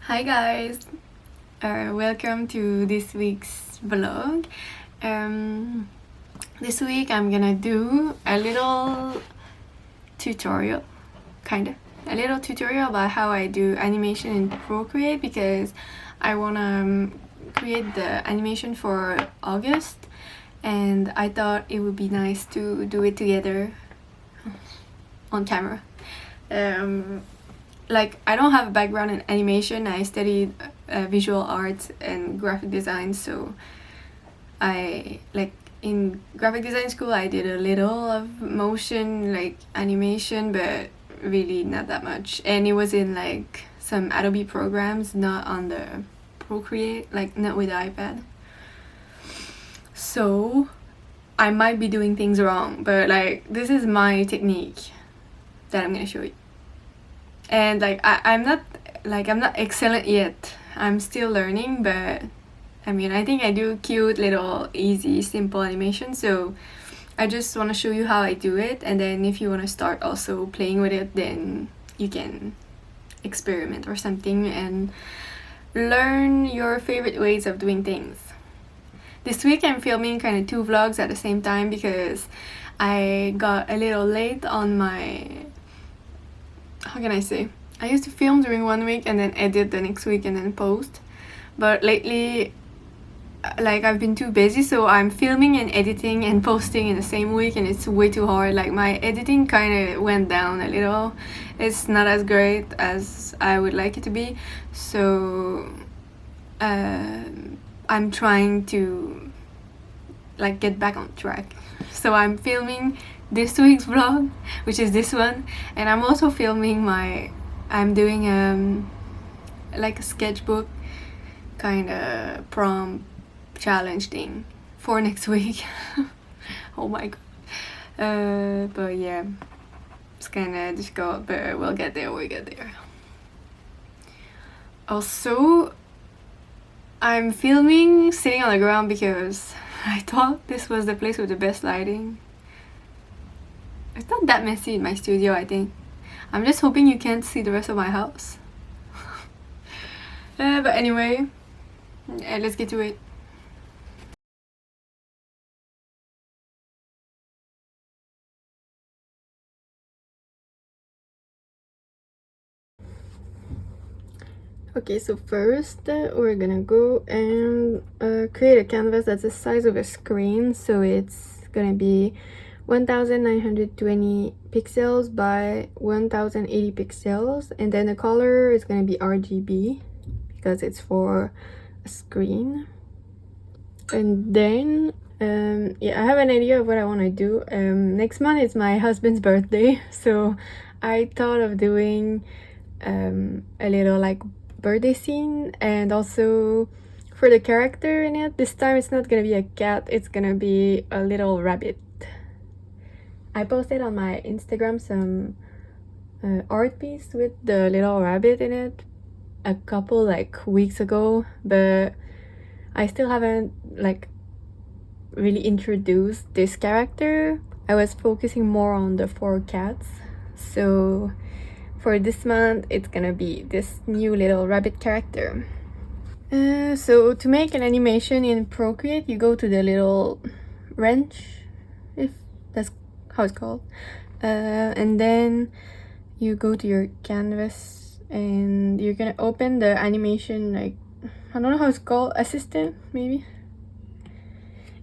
Hi guys, welcome to this week's vlog. This week I'm gonna do a little tutorial, a little tutorial about how I do animation in Procreate because I wanna create the animation for August, and I thought it would be nice to do it together on camera. Like, I don't have a background in animation. I studied visual arts and graphic design, so I like in graphic design school I did a little of motion like animation, but really not that much, and it was in like some Adobe programs, not on the Procreate, like not with the iPad. So I might be doing things wrong, but like this is my technique that I'm gonna show you. And like I'm not excellent yet. I'm still learning, but I mean, I think I do cute little easy simple animation, so I just want to show you how I do it, and then if you want to start also playing with it, then you can experiment or something and learn your favorite ways of doing things. This week I'm filming kind of two vlogs at the same time because I got a little late on my, how can I say, I used to film during one week and then edit the next week and then post, but lately like I've been too busy, so I'm filming and editing and posting in the same week, and it's way too hard. Like my editing kind of went down a little. It's not as great as I would like it to be, so I'm trying to like get back on track. So I'm filming this week's vlog, which is this one, and I'm also filming I'm doing like a sketchbook kind of prompt challenge thing for next week. Oh my god. But yeah, it's kind of difficult, but we'll get there. Also, I'm filming sitting on the ground because I thought this was the place with the best lighting. It's not that messy in my studio, I think. I'm just hoping you can't see the rest of my house. But anyway, let's get to it. Okay, so first we're gonna go and create a canvas that's the size of a screen, so it's gonna be 1920 pixels by 1080 pixels, and then the color is gonna be RGB because it's for a screen. And then yeah, I have an idea of what I want to do. Next month is my husband's birthday, so I thought of doing a little like birthday scene, and also for the character in it, this time it's not gonna be a cat, it's gonna be a little rabbit. I posted on my Instagram some art piece with the little rabbit in it a couple like weeks ago, but I still haven't like really introduced this character. I was focusing more on the 4 cats, so for this month it's gonna be this new little rabbit character. So to make an animation in Procreate, you go to the little wrench, if that's how it's called, and then you go to your canvas and you're gonna open the animation, like I don't know how it's called, assistant maybe,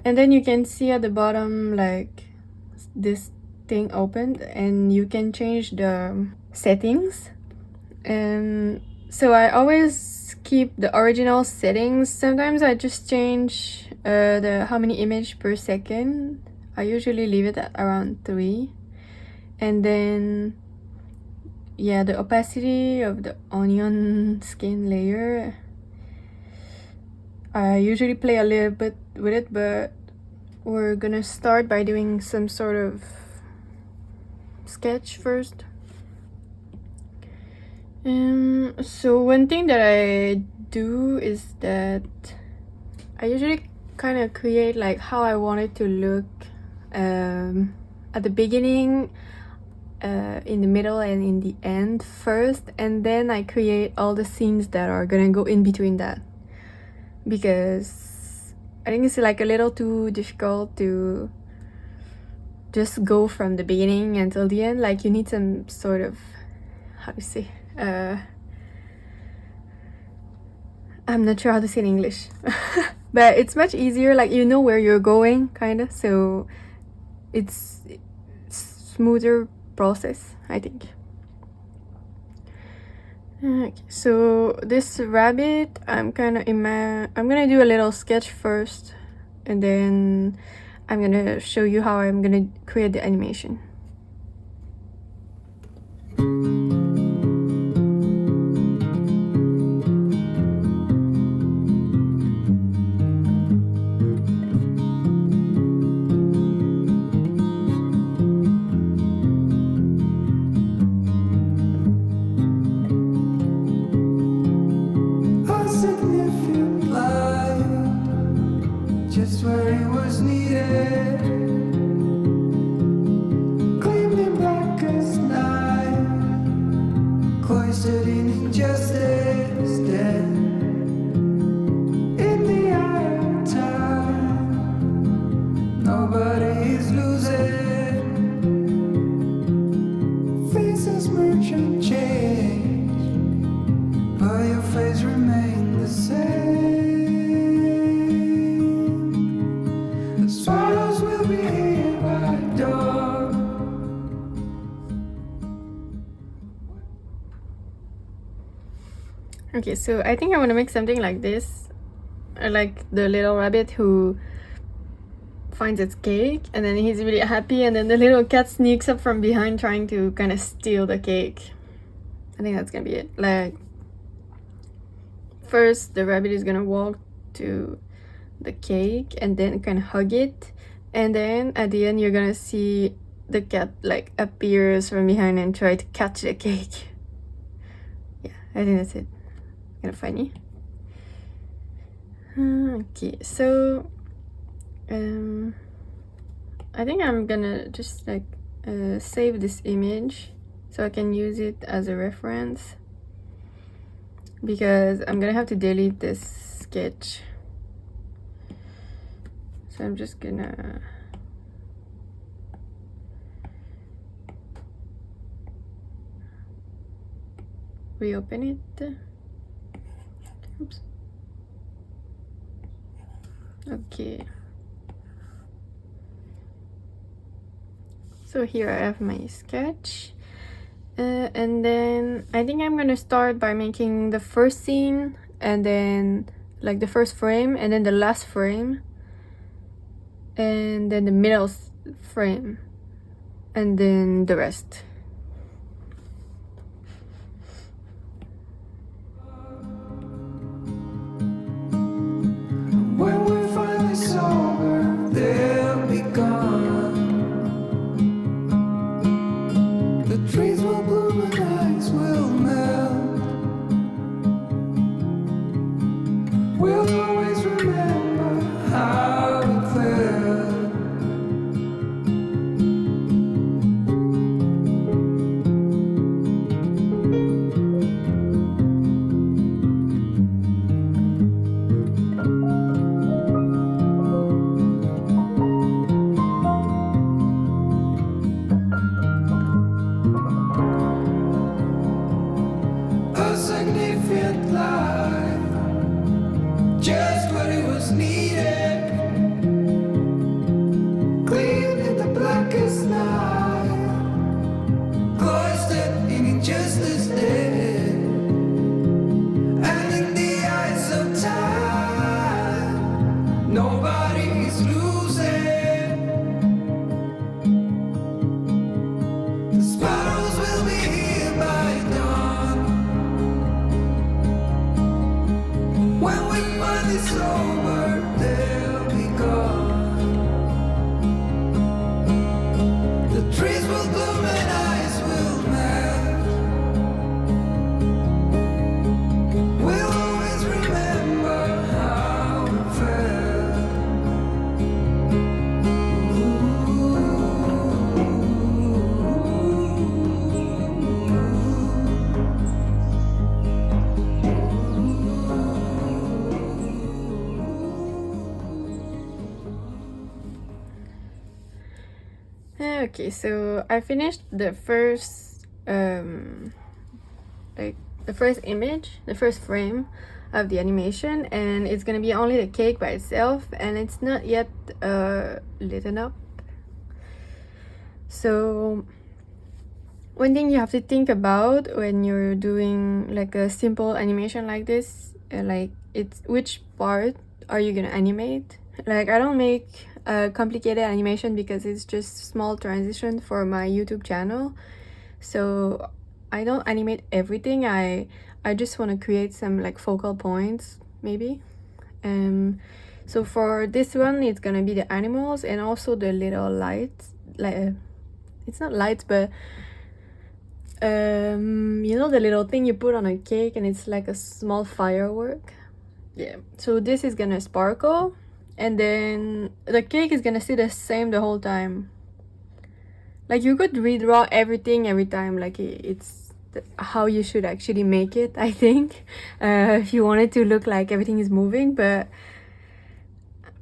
and then you can see at the bottom like this thing opened, and you can change the settings. And so I always keep the original settings. Sometimes I just change the how many image per second. I usually leave it at around 3, and then yeah, the opacity of the onion skin layer, I usually play a little bit with it, but we're gonna start by doing some sort of sketch first. So one thing that I do is that I usually kind of create like how I want it to look at the beginning, in the middle and in the end first, and then I create all the scenes that are gonna go in between that, because I think it's like a little too difficult to just go from the beginning until the end. Like you need some sort of, how to say, I'm not sure how to say in English, but it's much easier, like you know where you're going kind of, so it's smoother process, I think. Okay, so this rabbit, I'm gonna do a little sketch first, and then I'm gonna show you how I'm gonna create the animation. Just where it was needed, gleaming black as night, cloistered in injustice, dead in the eye of time. Nobody is losing, faces merge and change, but your face remains the same. Swallows will be here by dawn. Okay, so I think I want to make something like this. I like the little rabbit who finds its cake, and then he's really happy, and then the little cat sneaks up from behind trying to kind of steal the cake. I think that's gonna be it. Like, first the rabbit is gonna walk to the cake and then kind of hug it, and then at the end you're gonna see the cat like appears from behind and try to catch the cake. Yeah, I think that's it. Kind of funny. Okay, so I think I'm gonna just like save this image so I can use it as a reference, because I'm gonna have to delete this sketch. So I'm just gonna reopen it. Oops. Okay. So here I have my sketch. And then I think I'm gonna start by making the first scene, and then like the first frame, and then the last frame, and then the middle frame, and then the rest. When we're finally sober, they'll be gone. The trees will bloom and ice will melt. We'll always remember how it felt. A significant life, just what it was needed. Clean in the blackest night, cloistered in injustice dead, and in the eyes of time, nobody's losing. The sparrows will be here by dawn. When we finally sober, they'll be gone. The trees will bloom and ice will melt. We'll always remember how it felt. Ooh. Okay, so I finished the first like the first image, the first frame of the animation, and it's gonna be only the cake by itself, and it's not yet lit up. So one thing you have to think about when you're doing like a simple animation like this, like it's which part are you gonna animate? Like I don't make a complicated animation because it's just small transition for my YouTube channel. So I don't animate everything. I just want to create some like focal points maybe. So for this one it's gonna be the animals and also the little lights, like it's not lights but you know the little thing you put on a cake and it's like a small firework. Yeah, so this is gonna sparkle and then the cake is gonna stay the same the whole time. Like you could redraw everything every time, like it's how you should actually make it, I think. If you want it to look like everything is moving, but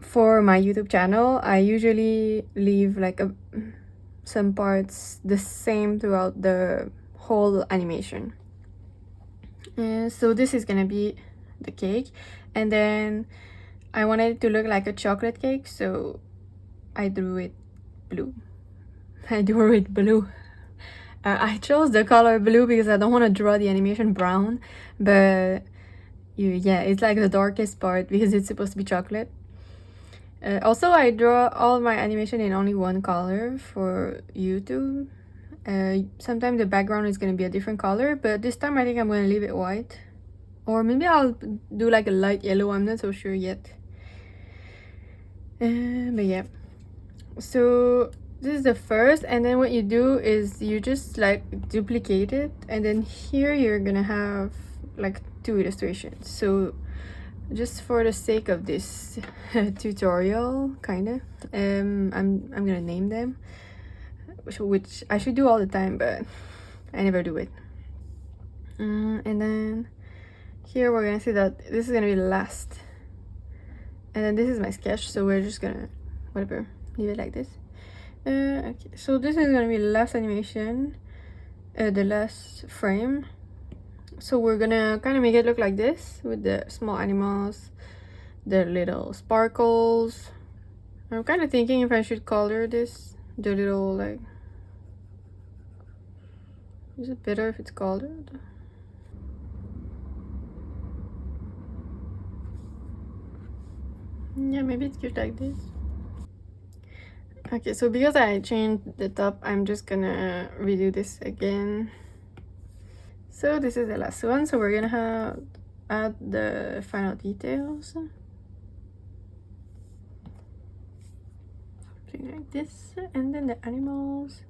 for my YouTube channel I usually leave like some parts the same throughout the whole animation. So this is gonna be the cake, and then I wanted it to look like a chocolate cake, so I drew it blue. I drew it blue. I chose the color blue because I don't want to draw the animation brown, but yeah, it's like the darkest part because it's supposed to be chocolate. Also, I draw all my animation in only one color for YouTube. Sometimes the background is going to be a different color, but this time I think I'm going to leave it white. Or maybe I'll do like a light yellow, I'm not so sure yet. But yeah. So this is the first, and then what you do is you just like duplicate it, and then here you're gonna have like 2 illustrations. So just for the sake of this tutorial, kinda, I'm gonna name them, which I should do all the time, but I never do it. And then here we're gonna see that this is gonna be the last, and then this is my sketch, so we're just gonna whatever leave it like this. Okay, so this is gonna be the last animation, the last frame. So we're gonna kind of make it look like this with the small animals, the little sparkles. I'm kind of thinking if I should color this, the little like, is it better if it's colored? Yeah, maybe it's cute like this. Okay, so because I changed the top, I'm just gonna redo this again. So this is the last one, so we're gonna add the final details. Something like this, and then the animals.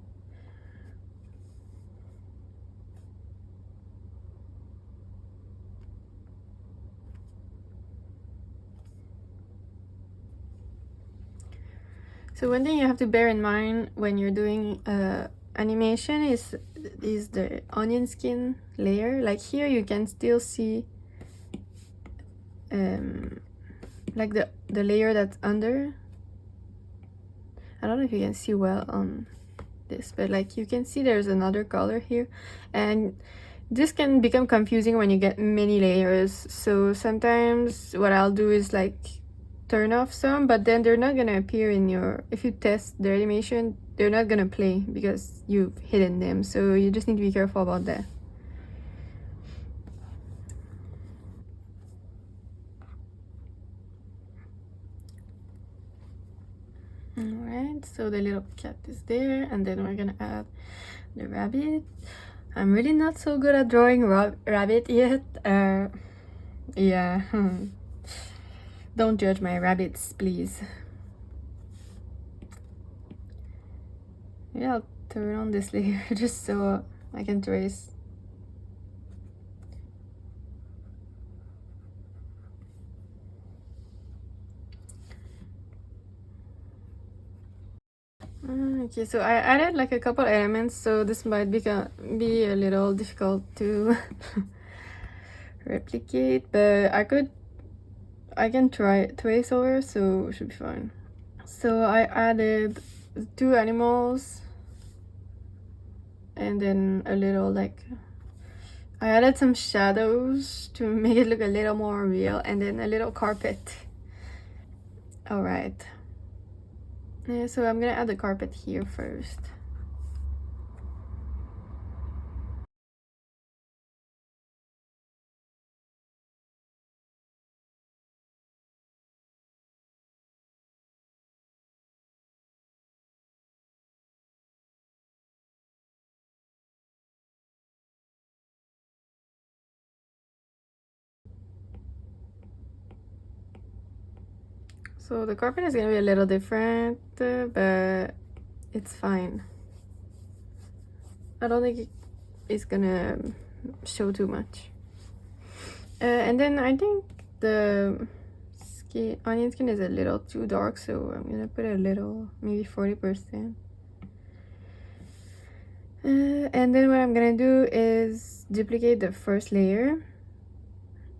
So one thing you have to bear in mind when you're doing animation is the onion skin layer. Like here you can still see like the layer that's under. I don't know if you can see well on this, but like you can see there's another color here, and this can become confusing when you get many layers. So sometimes what I'll do is like turn off some, but then they're not gonna appear in your, if you test the animation, they're not gonna play because you've hidden them. So you just need to be careful about that. Alright, so the little cat is there, and then we're gonna add the rabbit. I'm really not so good at drawing rabbit yet. Yeah. Don't judge my rabbits, please. Yeah, I'll turn on this layer just so I can trace. Okay, so I added like a couple elements, so this might be a little difficult to replicate, but I can try trace over, so it should be fine. So I added 2 animals, and then a little like I added some shadows to make it look a little more real, and then a little carpet. All right. Yeah, so I'm gonna add the carpet here first. So the carpet is gonna be a little different, but it's fine. I don't think it's gonna show too much. And then I think the onion skin is a little too dark, so I'm gonna put a little, maybe 40%. And then what I'm gonna do is duplicate the first layer,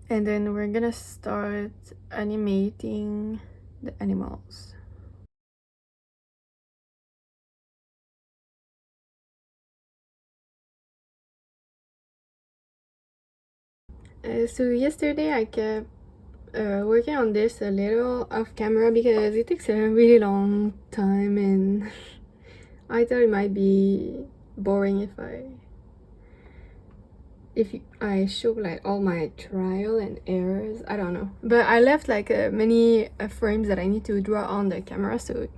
and then we're gonna start animating the animals. So yesterday I kept working on this a little off camera because it takes a really long time, and I thought it might be boring if I show like all my trial and errors. I don't know, but I left like many frames that I need to draw on the camera, so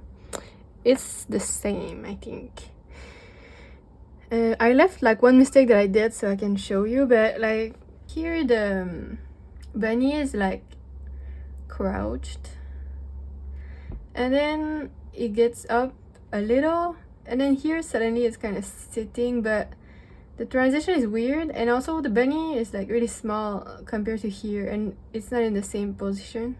it's the same, I think. I left like one mistake that I did so I can show you, but like here the bunny is like crouched, and then it gets up a little, and then here suddenly it's kind of sitting, but the transition is weird, and also the bunny is like really small compared to here, and it's not in the same position.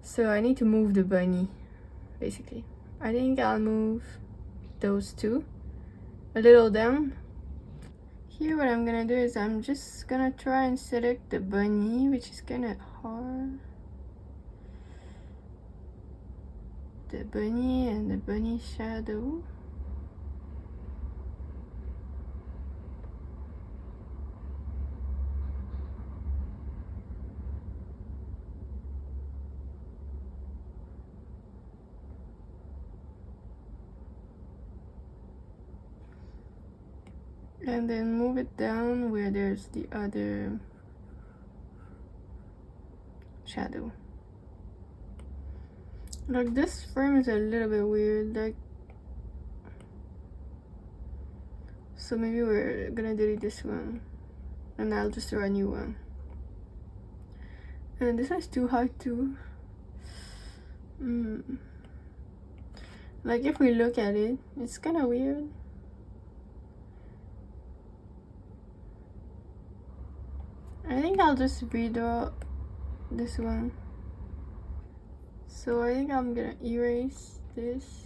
So I need to move the bunny, basically. I think I'll move those two a little down. Here what I'm gonna do is I'm just gonna try and select the bunny, which is kind of hard. The bunny and the bunny shadow. And then move it down where there's the other shadow. Like this frame is a little bit weird, like, so maybe we're gonna delete this one and I'll just draw a new one. And this one's too high too. Like if we look at it, it's kind of weird. I think I'll just redraw this one. So I think I'm gonna erase this.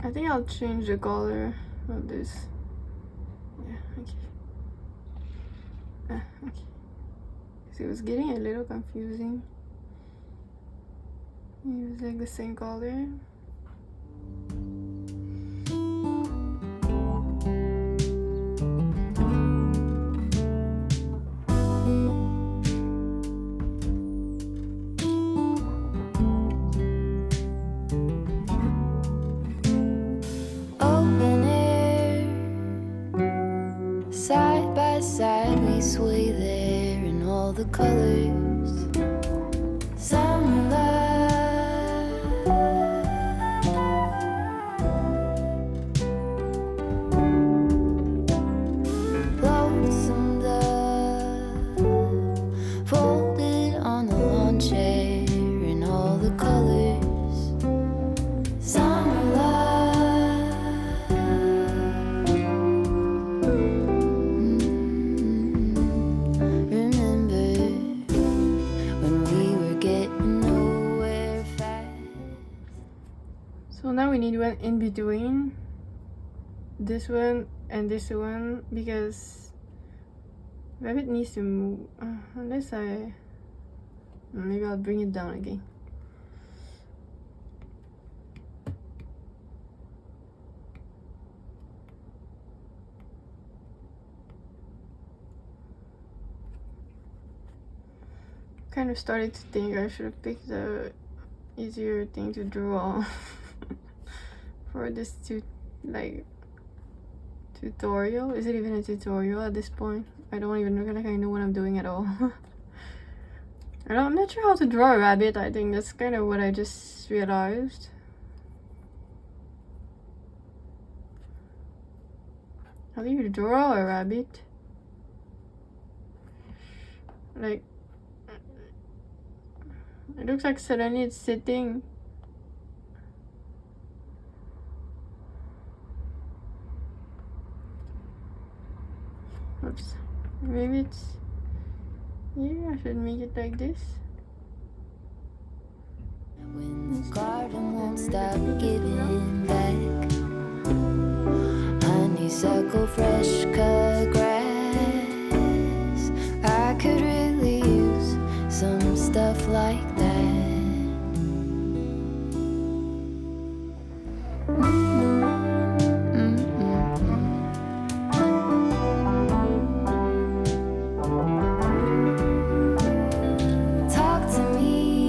I think I'll change the color of this. Yeah, okay. Okay. So it was getting a little confusing. It was like the same color. Open air, side by side we sway there in all the colors. Some love, we need one in between this one and this one, because rabbit needs to move, unless maybe I'll bring it down again. Kind of started to think I should have picked the easier thing to draw for this tutorial. Is it even a tutorial at this point? I don't even look like I know what I'm doing at all. I'm not sure how to draw a rabbit. I think that's kind of what I just realized. How do you draw a rabbit? Like, it looks like suddenly it's sitting. Oops. Maybe it's... Yeah, I should make it like this. When the garden won't stop giving back, honeysuckle, fresh cut grass, I could really use some stuff like that. Talk to me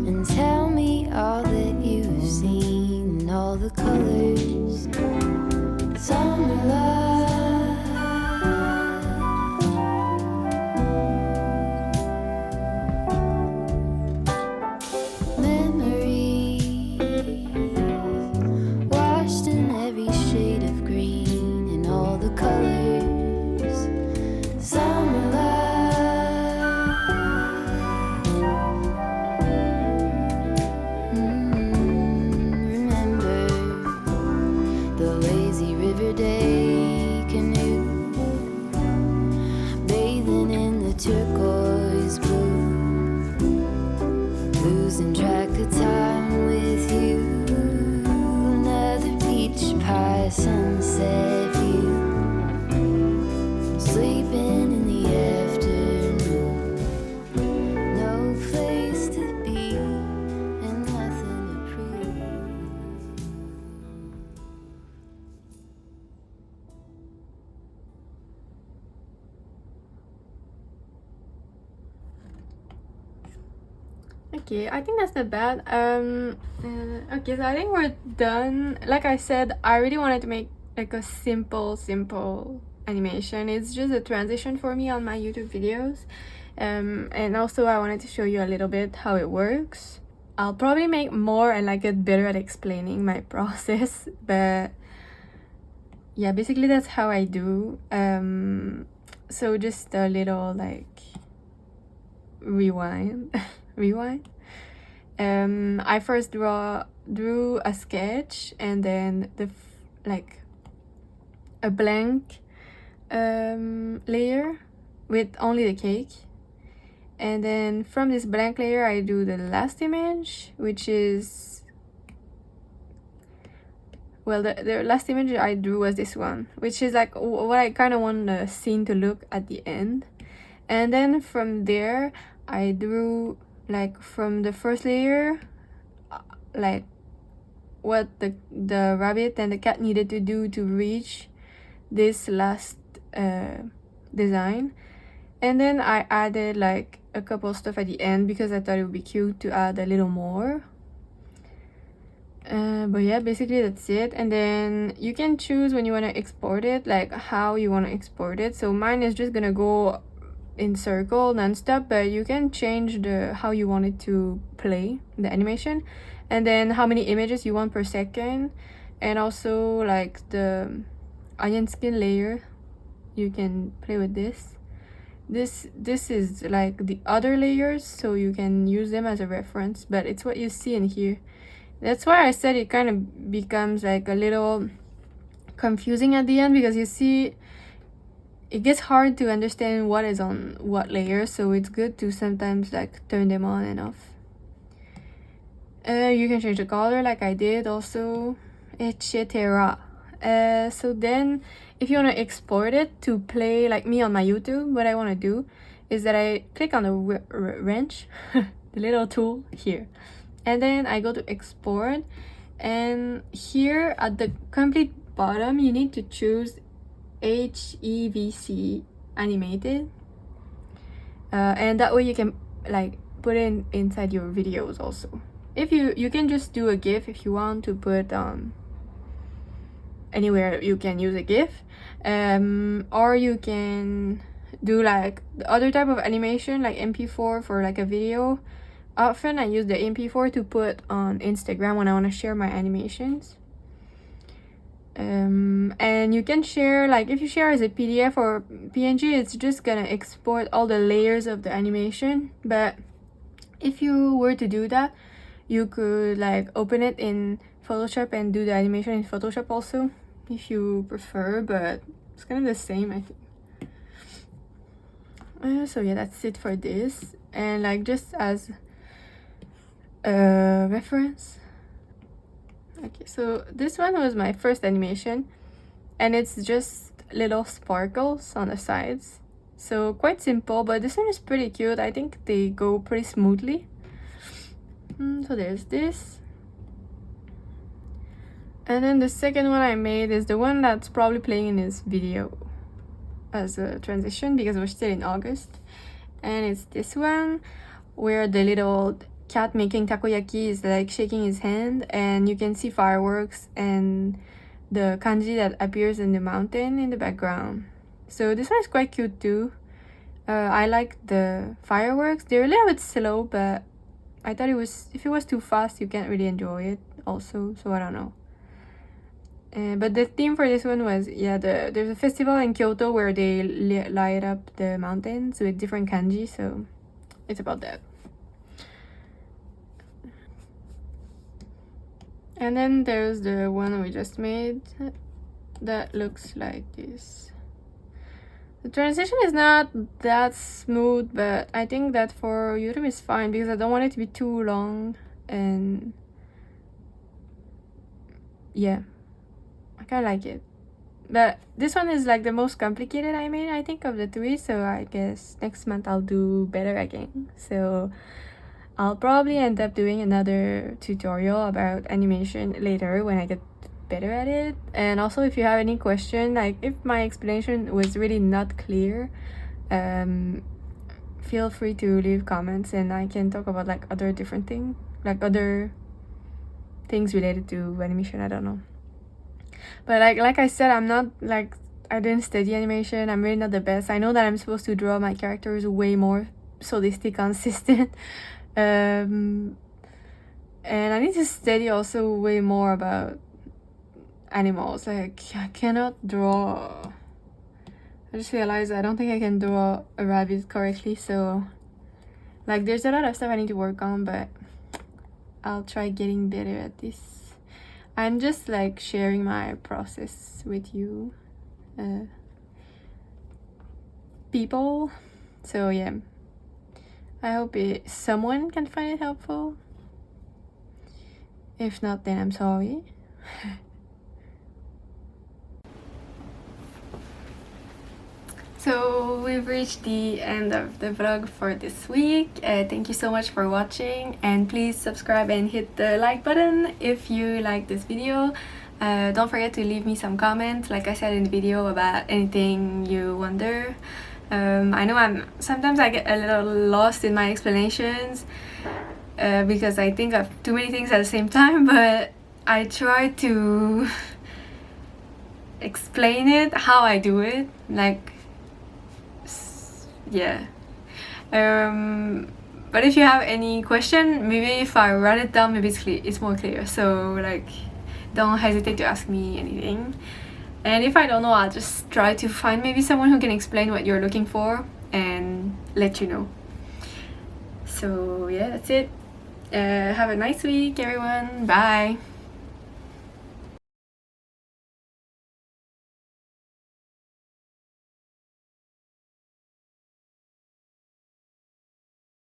and tell me all that you've seen, all the colors, summer love, memories washed in every shade of green, and all the colors, summer love. Remember the lazy river day canoe, bathing in the turquoise blue, losing track of time with you. Another peach pie sunset view, sleeping in the afternoon, no place to be and nothing to prove. Okay, I think that's not bad. Okay, so I think we're done. Like I said, I really wanted to make like a simple animation. It's just a transition for me on my YouTube videos. And also I wanted to show you a little bit how it works. I'll probably make more and like get better at explaining my process, but yeah, basically that's how I do. So just a little like rewind. I first drew a sketch, and then like a blank layer with only the cake, and then from this blank layer I do the last image, which is, well, the last image I drew was this one, which is like what I kind of want the scene to look at the end. And then from there I drew like from the first layer like what the rabbit and the cat needed to do to reach this last design. And then I added like a couple stuff at the end because I thought it would be cute to add a little more. But yeah, basically that's it. And then you can choose when you want to export it, like how you want to export it. So mine is just gonna go in circle non-stop, but you can change the how you want it to play the animation, and then how many images you want per second, and also like the onion skin layer, you can play with this. This is like the other layers, so you can use them as a reference, but it's what you see in here. That's why I said it kind of becomes like a little confusing at the end, because you see it gets hard to understand what is on what layer, so it's good to sometimes like turn them on and off. You can change the color like I did also, etc. So then if you want to export it to play like me on my YouTube, what I want to do is that I click on the wrench, the little tool here, and then I go to export, and here at the complete bottom you need to choose HEVC animated, and that way you can like put it inside your videos also. If you can just do a GIF if you want to put anywhere you can use a GIF, or you can do like the other type of animation like MP4 for like a video. Often I use the MP4 to put on Instagram when I want to share my animations. And you can share, like if you share as a PDF or PNG, it's just gonna export all the layers of the animation. But if you were to do that, you could like open it in Photoshop and do the animation in Photoshop also if you prefer, but it's kind of the same, I think. So yeah, that's it for this. And like just as a reference, okay, so this one was my first animation, and it's just little sparkles on the sides, so quite simple, but this one is pretty cute. I think they go pretty smoothly. So there's this, and then the second one I made is the one that's probably playing in this video as a transition because we're still in August, and it's this one where the little cat making takoyaki is like shaking his hand, and you can see fireworks and the kanji that appears in the mountain in the background. So this one is quite cute too. I like the fireworks. They're a little bit slow, but I thought if it was too fast you can't really enjoy it also, so I don't know. But the theme for this one was, there's a festival in Kyoto where they light up the mountains with different kanji, so it's about that. And then there's the one we just made that looks like this. The transition is not that smooth, but I think that for YouTube is fine because I don't want it to be too long, and yeah, I kinda like it. But this one is like the most complicated I made, I think, of the three, so I guess next month I'll do better again. So I'll probably end up doing another tutorial about animation later when I get better at it. And also, if you have any question, like if my explanation was really not clear, feel free to leave comments and I can talk about like other different things, like other things related to animation. I don't know, but like I said, I'm not like, I didn't study animation. I'm really not the best. I know that I'm supposed to draw my characters way more so they stay consistent. And I need to study also way more about animals. Like I cannot draw, I just realized I don't think I can draw a rabbit correctly, so like there's a lot of stuff I need to work on, but I'll try getting better at this. I'm just like sharing my process with you people, so yeah, I hope someone can find it helpful. If not, then I'm sorry. So we've reached the end of the vlog for this week. Thank you so much for watching, and please subscribe and hit the like button if you like this video. Don't forget to leave me some comments, like I said in the video, about anything you wonder. I know sometimes I get a little lost in my explanations because I think of too many things at the same time, but I try to explain it how I do it, like, yeah. But if you have any question, maybe if I write it down, maybe it's more clear, so like don't hesitate to ask me anything. And if I don't know, I'll just try to find maybe someone who can explain what you're looking for and let you know. So yeah, that's it. Have a nice week, everyone. Bye.